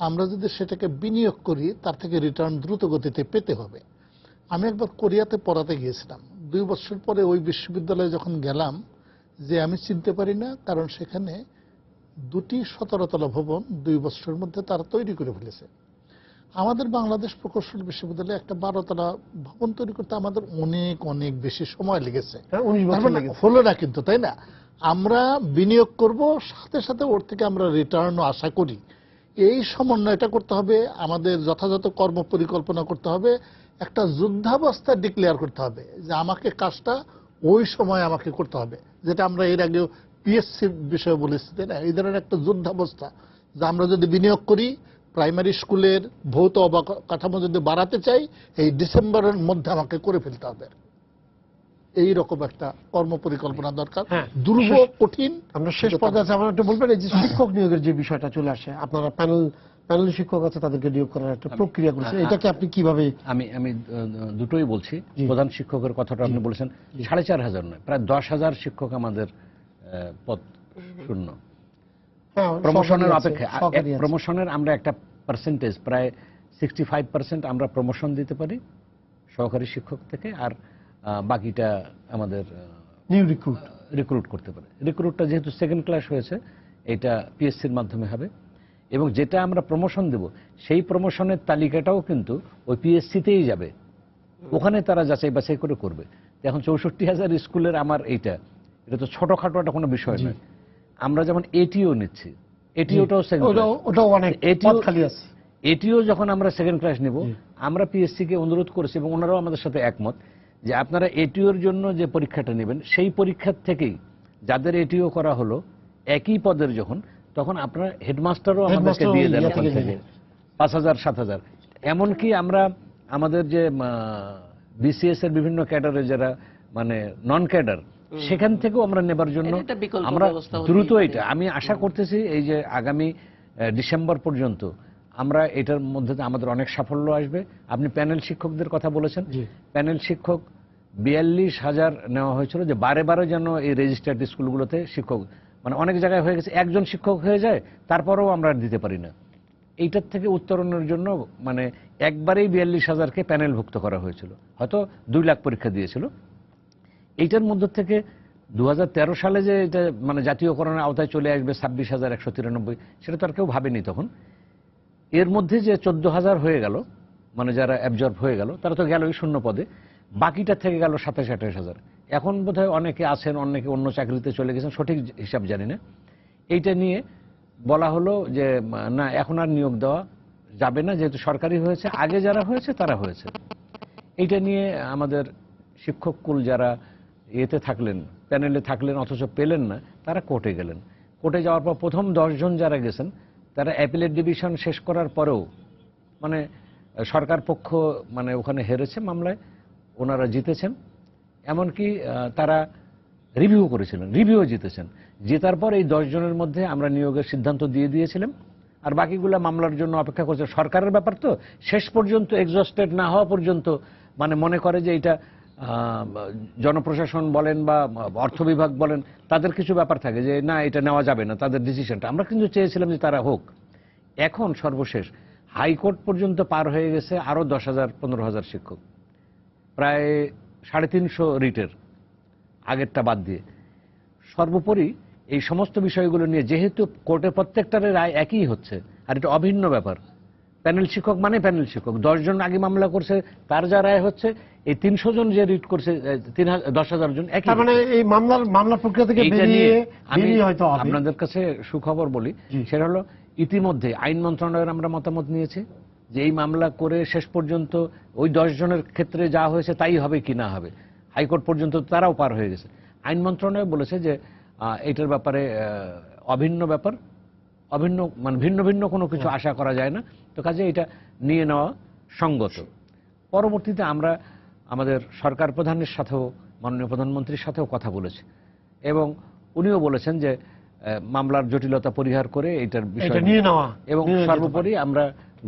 আমরা যদি সেটাকে বিনিয়োগ করি তার থেকে রিটার্ন দ্রুত গতিতে পেতে হবে। আমি একবার কোরিয়াতে পড়াতে গিয়েছিলাম, 2 বছর পরে ওই বিশ্ববিদ্যালয়ে যখন গেলাম, যে আমি চিনতে পারি না, কারণ সেখানে 2টি 17তলা ভবন 2 বছরের মধ্যে তারা তৈরি করে ফেলেছে। আমাদের বাংলাদেশ প্রকৌশল বিশ্ববিদ্যালয়ে একটা 12তলা ভবন তৈরি করতে আমাদের অনেক অনেক বেশি সময় লেগেছে। 19 বছর লেগেছে। হলো না কিন্তু, তাই না? আমরা বিনিয়োগ করব, সাথে সাথে ওর থেকে আমরা রিটার্নও আশা করি। এই সমন্বয়টা করতে হবে, আমাদের যথাযথ কর্ম পরিকল্পনা করতে হবে, একটা যুদ্ধাবস্থা ডিক্লেয়ার করতে হবে যে আমাকে কাজটা ওই সময় আমাকে করতে হবে, যেটা আমরা এর আগেও পিএসসি বিষয়ে বলেছি, তাই না? এই ধরনের একটা যুদ্ধাবস্থা, যে আমরা যদি বিনিয়োগ করি, প্রাইমারি স্কুলের ভৌত অবকাঠামো যদি বাড়াতে চাই, এই ডিসেম্বরের মধ্যে আমাকে করে ফেলতে হবে। এই রকম একটা কর্ম পরিকল্পনা দরকার। দুর্বল, কঠিন। আমরা শেষ পর্যায়ে আছে, আমরা একটু বলবেন এই যে শিক্ষক নিয়োগের যে বিষয়টা চলে আসে, আপনারা প্যানেল শিক্ষক আছে, তাদেরকে নিয়োগ করার একটা প্রক্রিয়া করেছে, এটাকে আপনি কিভাবে? আমি দুটোই বলছি। প্রধান শিক্ষকের কথাটা আপনি বলেছেন, 4500 নয়, প্রায় 10,000 শিক্ষক আমাদের পদ শূন্য। প্রমোশনের অপেক্ষা, প্রমোশনের আমরা একটা পার্সেন্টেজ, প্রায় 65% আমরা প্রমোশন দিতে পারি সহকারী শিক্ষক থেকে, আর বাকিটা আমাদের নিউ রিক্রুট করতে পারে। রিক্রুটটা যেহেতু সেকেন্ড ক্লাস হয়েছে, এটা পিএসসির মাধ্যমে হবে, এবং যেটা আমরা প্রমোশন দেব সেই প্রমোশনের তালিকাটাও কিন্তু ওই পিএসসিতেই যাবে, ওখানে তারা যাচাই বাছাই করে করবে। এখন 64,000 স্কুলের আমার এটা তো ছোটখাটো একটা কোনো বিষয় নয়। আমরা যেমন এটিও নিচ্ছি, এটিওটাও এটিও যখন আমরা সেকেন্ড ক্লাস নেব, আমরা পিএসসি কে অনুরোধ করেছি এবং ওনারাও আমাদের সাথে একমত যে আপনারা এটিওর জন্য যে পরীক্ষাটা নেবেন, সেই পরীক্ষার থেকেই যাদের এটিও করা হলো একই পদের যখন, তখন আপনারা হেডমাস্টারও আমাদেরকে দিয়ে দেন ওখান থেকে 5,000 7,000। এমনকি আমরা আমাদের যে বিসিএস এর বিভিন্ন ক্যাডারে যারা মানে নন ক্যাডার, সেখান থেকেও আমরা নেবার জন্য আমরা দ্রুত, এটা আমি আশা করতেছি এই যে আগামী ডিসেম্বর পর্যন্ত আমরা এটার মধ্যে আমাদের অনেক সাফল্য আসবে। আপনি প্যানেল শিক্ষকদের কথা বলেছেন, প্যানেল শিক্ষক 42,000 নেওয়া হয়েছিল, যে বারে বারে যেন এই রেজিস্টার্ড স্কুলগুলোতে শিক্ষক, মানে অনেক জায়গায় হয়ে গেছে একজন শিক্ষক হয়ে যায়, তারপরেও আমরা দিতে পারি না। এইটার থেকে উত্তরণের জন্য মানে একবারেই 42,000কে প্যানেলভুক্ত করা হয়েছিল, হয়তো 2 লাখ পরীক্ষা দিয়েছিল। এইটার মধ্যে থেকে 2013 সালে যে এটা মানে জাতীয়করণের আওতায় চলে আসবে 26,193, সেটা তো আর কেউ ভাবেনি তখন। এর মধ্যে যে 14,000 হয়ে গেল, মানে যারা অ্যাবজর্ব হয়ে গেল, তারা তো গেলই শূন্য পদে, বাকিটা থেকে গেল 27-28,000। এখন বোধহয় অনেকে আছেন, অনেকে অন্য চাকরিতে চলে গেছেন, সঠিক হিসাব জানি না। এইটা নিয়ে বলা হলো যে না, এখন আর নিয়োগ দেওয়া যাবে না, যেহেতু সরকারি হয়েছে, আগে যারা হয়েছে তারা হয়েছে। এইটা নিয়ে আমাদের শিক্ষক কুল যারা এতে থাকলেন, প্যানেলে থাকলেন, অথচ পেলেন না, তারা কোর্টে গেলেন। কোর্টে যাওয়ার পর প্রথম 10 জন যারা গেছেন, তারা অ্যাপিলেট ডিভিশন শেষ করার পরেও মানে সরকার পক্ষ মানে ওখানে হেরেছে মামলায়, ওনারা জিতেছেন। এমনকি তারা রিভিউ করেছিলেন, রিভিউ জিতেছেন। জেতার পর এই 10 জনের মধ্যে আমরা নিয়োগের সিদ্ধান্ত দিয়ে দিয়েছিলাম, আর বাকিগুলা মামলার জন্য অপেক্ষা করছে। সরকারের ব্যাপার তো, শেষ পর্যন্ত এক্সস্টেড না হওয়া পর্যন্ত মানে মনে করে যে এটা জনপ্রশাসন বলেন বা অর্থ বিভাগ বলেন, তাদের কিছু ব্যাপার থাকে যে না, এটা নেওয়া যাবে না, তাদের ডিসিশনটা। আমরা কিন্তু চেয়েছিলাম যে তারা হোক। এখন সর্বশেষ হাইকোর্ট পর্যন্ত পার হয়ে গেছে আরো 10,000-15,000 শিক্ষক, প্রায় 350 রিটের, আগেরটা বাদ দিয়ে। সর্বোপরি এই সমস্ত বিষয়গুলো নিয়ে, যেহেতু কোর্টে প্রত্যেকটার রায় একই হচ্ছে, আর এটা অভিন্ন ব্যাপার, প্যানেল শিক্ষক মানে প্যানেল শিক্ষক, 10 জন আগে মামলা করছে, তার যা রায় হচ্ছে, এই 300 জন যে রিট করছে, 10,000 জন একই। তার মানে এই মামলা প্রক্রিয়া থেকে বেরিয়ে হয়তো হবে। আপনাদের কাছে সুখবর বলি, সেটা হলো ইতিমধ্যে আইন মন্ত্রণালয়ের আমরা মতামত নিয়েছি যে এই মামলা করে শেষ পর্যন্ত ওই 10 জনের ক্ষেত্রে যা হয়েছে তাই হবে কি না হবে। হাইকোর্ট পর্যন্ত তারাও পার হয়ে গেছে। আইন মন্ত্রণালয় বলেছে যে এটার ব্যাপারে অভিন্ন ব্যাপার, অভিন্ন মানে ভিন্ন ভিন্ন কোনো কিছু আশা করা যায় না, তো কাজে এটা নিয়ে নেওয়া সঙ্গত। পরবর্তীতে আমরা আমাদের সরকার প্রধানের সাথেও, মাননীয় প্রধানমন্ত্রীর সাথেও কথা বলেছি, এবং উনিও বলেছেন যে মামলার জটিলতা পরিহার করে এটার বিষয় নিয়ে নেওয়া। এবং সর্বোপরি আমরা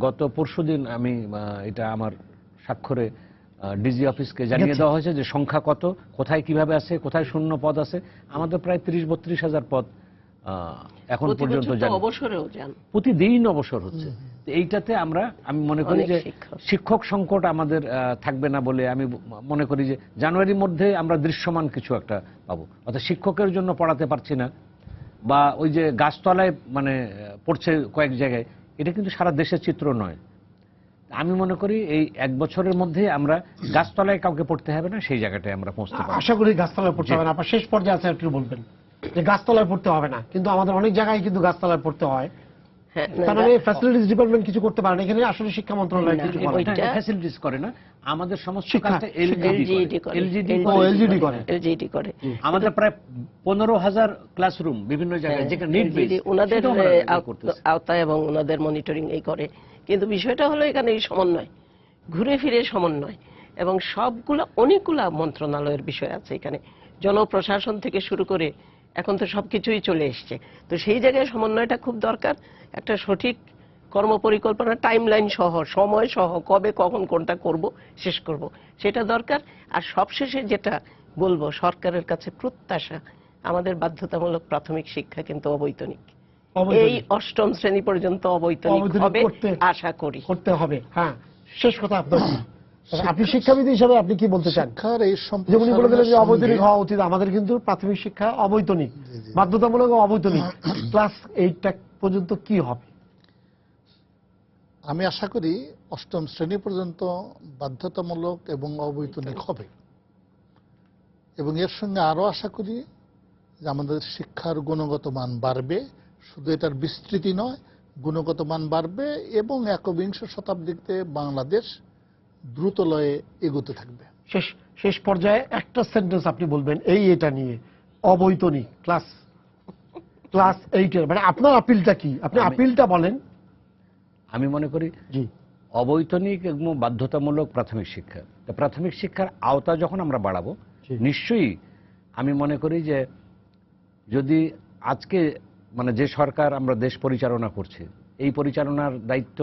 গত পরশুদিন আমি এটা আমার স্বাক্ষরে ডিজি অফিসকে জানিয়ে দেওয়া হয়েছে যে সংখ্যা কত, কোথায় কিভাবে আছে, কোথায় শূন্য পদ আছে। আমাদের প্রায় 30-32 হাজার পদ এখন পর্যন্ত অবসরেও যান, প্রতিদিন অবসর হচ্ছে। এইটাতে আমি মনে করি যে শিক্ষক সংকট আমাদের থাকবে না বলে আমি মনে করি যে জানুয়ারির মধ্যে আমরা দৃশ্যমান কিছু একটা পাবো। অর্থাৎ শিক্ষকের জন্য পড়াতে পারছি না, বা ওই যে গাছতলায় মানে পড়ছে কয়েক জায়গায়, এটা কিন্তু সারা দেশের চিত্র নয়। আমি মনে করি এই 1 বছরের মধ্যে আমরা গাছতলায় কাউকে পড়তে হবে না, সেই জায়গাটায় আমরা পৌঁছতে পারবো। আশা করি গাছতলায় পড়তে হবে না। আপনার শেষ পর্যায়ে আছে, একটু বলবেন যে গাছতলায় পড়তে হবে না, কিন্তু আমাদের অনেক জায়গায় কিন্তু গাছতলায় পড়তে হয়। তার মানে ফ্যাসিলিটিস ডিপার্টমেন্ট কিছু করতে পারে না, এখানে আসলে শিক্ষা মন্ত্রণালয় কিছু করে না। ফ্যাসিলিটিস করে না, আমাদের সমস্ত কাজটা এলজিডি করে। আমাদের প্রায় 15,000 ক্লাসরুম বিভিন্ন জায়গায়, যেখানে নিড বেস ওনাদের আওতায় এবং ওনাদের মনিটরিং এই করে। কিন্তু বিষয়টা হলো এখানে এই সমন্বয়, ঘুরে ফিরে সমন্বয়, এবং সবগুলো অনেকগুলা মন্ত্রণালয়ের বিষয় আছে এখানে, জনপ্রশাসন থেকে শুরু করে এখন তো সবকিছুই চলে এসছে। তো সেই জায়গায় সমন্বয়টা খুব দরকার। একটা সঠিক কর্মপরিকল্পনা, টাইমলাইন সহ, সময় সহ, কবে কখন কোনটা করব শেষ করব, সেটা দরকার। আর সবশেষে যেটা বলবো, সরকারের কাছে প্রত্যাশা, আমাদের বাধ্যতামূলক প্রাথমিক শিক্ষা কিন্তু অবৈতনিক, এই 8ম শ্রেণী পর্যন্ত অবৈতনিক হবে আশা করি, করতে হবে। হ্যাঁ, শেষ কথা আপনার। আপনি শিক্ষাবিদ হিসাবে আপনি কি বলতে চান? যেমন বলে দিলেন যে অবৈতনিক হওয়া উচিত। আমাদের কিন্তু প্রাথমিক শিক্ষা অবৈতনিক, বাধ্যতামূলক অবৈতনিক। ক্লাস 8 পর্যন্ত কি হবে? আমি আশা করি 8ম শ্রেণী পর্যন্ত বাধ্যতামূলক এবং অবৈতনিক হবে, এবং এর সঙ্গে আরো আশা করি যে আমাদের শিক্ষার গুণগত মান বাড়বে। শুধু এটার বিস্তৃতি নয়, গুণগত মান বাড়বে, এবং 21শ শতাব্দীতে বাংলাদেশ দ্রুত লয়ে এগোতে থাকবে। শেষ পর্যায়ে একটা সেন্টেন্স আপনি বলবেন এটা নিয়ে, অবৈতনিক ক্লাস 8 মানে আপনার আপিলটা কি? আপনি আপিলটা বলেন। আমি মনে করি অবৈতনিক এবং বাধ্যতামূলক প্রাথমিক শিক্ষা, প্রাথমিক শিক্ষার আওতা যখন আমরা বাড়াবো, নিশ্চয়ই আমি মনে করি যে যদি আজকে মানে যে সরকার আমরা দেশ পরিচালনা করছি, এই পরিচালনার দায়িত্ব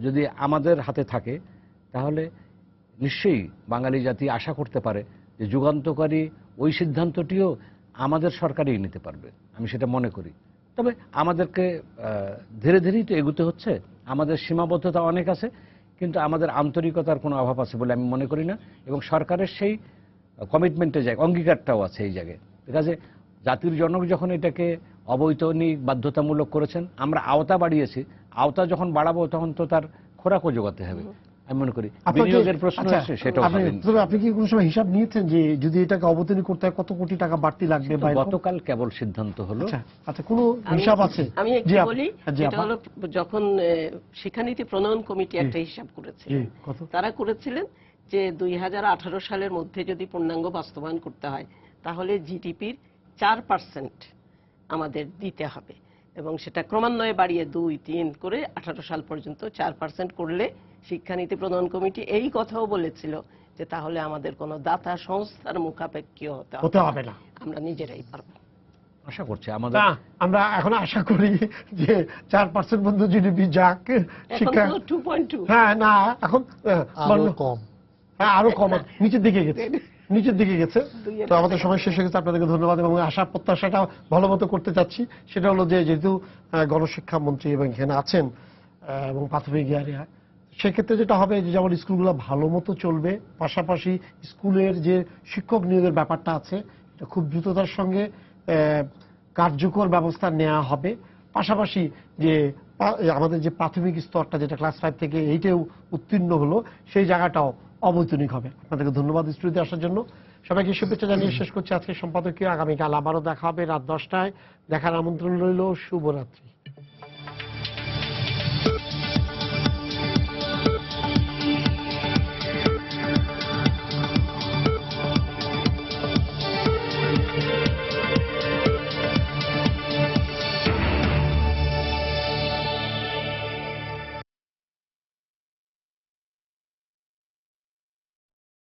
যদি আমাদের হাতে থাকে, তাহলে নিশ্চয়ই বাঙালি জাতি আশা করতে পারে যে যুগান্তকারী ওই সিদ্ধান্তটিও আমাদের সরকারই নিতে পারবে। আমি সেটা মনে করি। তবে আমাদেরকে ধীরে ধীরেই তো এগুতে হচ্ছে, আমাদের সীমাবদ্ধতা অনেক আছে, কিন্তু আমাদের আন্তরিকতার কোনো অভাব আছে বলে আমি মনে করি না। এবং সরকারের সেই কমিটমেন্টের জায়গা, অঙ্গীকারটাও আছে এই জায়গায়। কাজে জাতির জনক যখন এটাকে অবৈতনিক বাধ্যতামূলক করেছেন, আমরা আওতা বাড়িয়েছি, আওতা যখন বাড়াবো তখন তো তার খোরাকও যোগাতে হবে। আমি মনে করি বিনিয়োগের প্রশ্ন আছে, সেটাও ভাবেন। আপনি কি কোনো সময় হিসাব নিয়েছেন যে যদি এটাকে অবতরণ করতে হয় কত কোটি টাকা বাড়তি লাগবে? গতকাল কেবল সিদ্ধান্ত হলো। আচ্ছা, কোনো হিসাব আছে? আমি একটু বলি, এটা হলো যখন শিক্ষানীতি প্রণয়ন কমিটি একটা হিসাব করেছিলেন, তারা করেছিলেন যে 2018 সালের মধ্যে যদি পূর্ণাঙ্গ বাস্তবায়ন করতে হয় তাহলে জিডিপির 4% আমাদের দিতে হবে, এবং সেটা ক্রমান্বয়ে বাড়িয়ে 2-3 করে 18 সাল পর্যন্ত 4% করলে শিক্ষানীতি প্রণয়ন কমিটি এই কথাও বলেছিল যে তাহলে আমাদের কোনো দাতা সংস্থার মুখাপেক্ষী হতে হবে না, আমরা নিজেরাই পারবো। আশা করছি আমাদের, আমরা এখন আশা করি যে 4% পর্যন্ত জিডিপি যাক। শিক্ষা 2.2, হ্যাঁ, না এখন আরো কম, হ্যাঁ আরো কম, নিচের দিকে গেছে। তো আমাদের সময় শেষ হয়ে গেছে। আপনাদেরকে ধন্যবাদ, এবং আশা প্রত্যাশাটা ভালো মতো করতে চাচ্ছি। সেটা হলো যে যেহেতু গণশিক্ষা মন্ত্রী এবং এখানে আছেন এবং প্রাথমিক এরিয়া, সেক্ষেত্রে যেটা হবে যে যেমন স্কুলগুলো ভালো মতো চলবে, পাশাপাশি স্কুলের যে শিক্ষক নিয়োগের ব্যাপারটা আছে এটা খুব দ্রুততার সঙ্গে কার্যকর ব্যবস্থা নেওয়া হবে। পাশাপাশি যে আমাদের যে প্রাথমিক স্তরটা যেটা ক্লাস 5 থেকে 8-এও উত্তীর্ণ হলো, সেই জায়গাটাও অবৈতনিক হবে। আপনাদেরকে ধন্যবাদ স্টুডিওতে আসার জন্য। সবাইকে শুভেচ্ছা জানিয়ে শেষ করছি আজকে সম্পাদকীয়। আগামীকাল আবারও দেখা হবে রাত 10টায়। দেখার আমন্ত্রণ রইল। শুভরাত্রি।